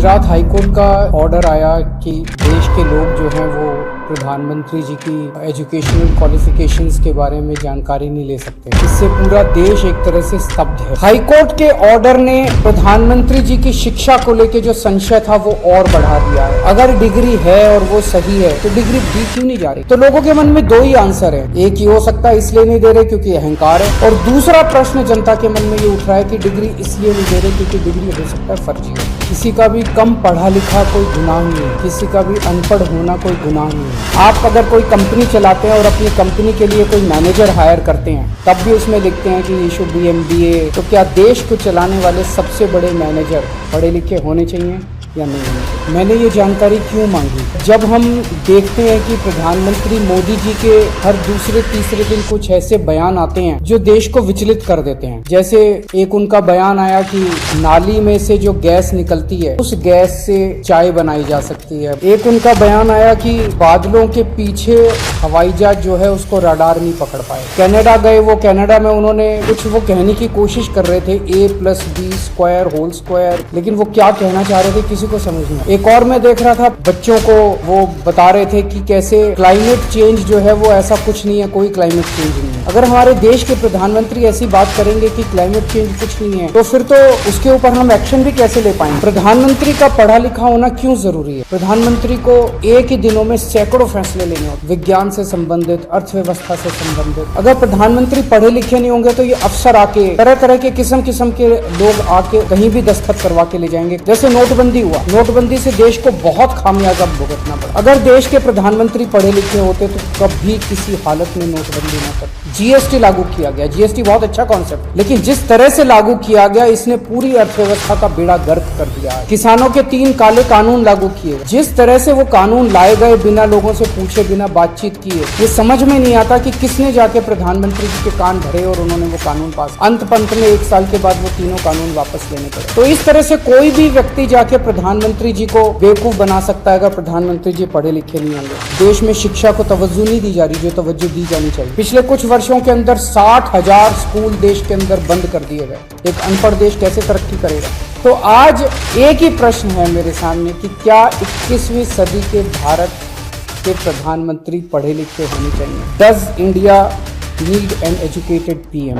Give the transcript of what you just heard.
Gujarat high court का order आया कि देश के लोग जो हैं वो प्रधानमंत्री जी की एजुकेशनल क्वालिफिकेशंस के बारे में जानकारी नहीं ले सकते। इससे पूरा देश एक तरह से स्तब्ध है। हाईकोर्ट के ऑर्डर ने प्रधानमंत्री जी की शिक्षा को लेकर जो संशय था वो और बढ़ा दिया है। अगर डिग्री है और वो सही है तो डिग्री दी क्यों नहीं जा रही? तो लोगों के मन में दो ही आंसर है, एक ही हो सकता है इसलिए नहीं दे रहे क्योंकि अहंकार है, और दूसरा प्रश्न जनता के मन में ये उठ रहा है कि डिग्री इसलिए नहीं दे रहे क्योंकि डिग्री हो सकता है फर्जी है। किसी का भी कम पढ़ा लिखा कोई गुनाह नहीं है, किसी का भी अनपढ़ होना कोई गुनाह नहीं है। आप अगर कोई कंपनी चलाते हैं और अपनी कंपनी के लिए कोई मैनेजर हायर करते हैं तब भी उसमें लिखते हैं कि ये शुड बी MBA। तो क्या देश को चलाने वाले सबसे बड़े मैनेजर पढ़े लिखे होने चाहिए या नहीं होने चाहिए? मैंने ये जानकारी क्यों मांगी? जब हम देखते हैं कि प्रधानमंत्री मोदी जी के हर दूसरे तीसरे दिन कुछ ऐसे बयान आते हैं जो देश को विचलित कर देते हैं। जैसे एक उनका बयान आया कि नाली में से जो गैस निकलती है उस गैस से चाय बनाई जा सकती है। एक उनका बयान आया कि बादलों के पीछे हवाई जहाज जो है उसको रडार नहीं पकड़ पाए। कनाडा गए, वो कनाडा में उन्होंने कुछ वो कहने की कोशिश कर रहे थे A+B² लेकिन वो क्या कहना चाह रहे थे किसी को समझ नहीं। एक और मैं देख रहा था, बच्चों को वो बता रहे थे कि कैसे क्लाइमेट चेंज जो है वो ऐसा कुछ नहीं है, कोई क्लाइमेट चेंज नहीं है। अगर हमारे देश के प्रधानमंत्री ऐसी बात करेंगे कि क्लाइमेट चेंज कुछ नहीं है तो फिर तो उसके ऊपर हम एक्शन भी कैसे ले पाएंगे? प्रधानमंत्री का पढ़ा लिखा होना क्यों जरूरी है? प्रधानमंत्री को एक ही दिनों में सैकड़ों फैसले लेने होते, विज्ञान से संबंधित, अर्थव्यवस्था से संबंधित। अगर प्रधानमंत्री पढ़े लिखे नहीं होंगे तो ये अफसर आके तरह तरह के किस्म के लोग आके कहीं भी दस्तखत करवा के ले जाएंगे। जैसे नोटबंदी हुआ, नोटबंदी से देश को बहुत खामियाजा भुगतना पड़ा। अगर देश के प्रधानमंत्री पढ़े लिखे होते तो कभी किसी हालत में नोटबंदी न करते। GST लागू किया गया, GST बहुत अच्छा कॉन्सेप्ट, लेकिन जिस तरह से लागू किया गया इसने पूरी अर्थव्यवस्था का बेड़ा गर्क कर दिया। किसानों के 3 काले कानून लागू किए, जिस तरह से वो कानून लाए गए बिना लोगों से पूछे, बिना बातचीत किए, ये समझ में नहीं आता कि किसने जाके प्रधानमंत्री जी के कान भरे और उन्होंने वो कानून पास। अंत पंत में 1 साल के बाद वो तीनों कानून वापस लेने पड़े। तो इस तरह से कोई भी व्यक्ति जाके प्रधानमंत्री जी को बेवकूफ बना सकता है अगर प्रधानमंत्री जी पढ़े लिखे नहीं होंगे। देश में शिक्षा को तवज्जो नहीं दी जा रही जो तवज्जो दी जानी चाहिए। पिछले कुछ वर्षों के अंदर 60,000 स्कूल देश के अंदर बंद कर दिए गए। एक अनपढ़ देश कैसे तरक्की करेगा? तो आज एक ही प्रश्न है मेरे सामने कि क्या 21वीं सदी के भारत के प्रधानमंत्री पढ़े लिखे होने चाहिए? Does India need an educated PM?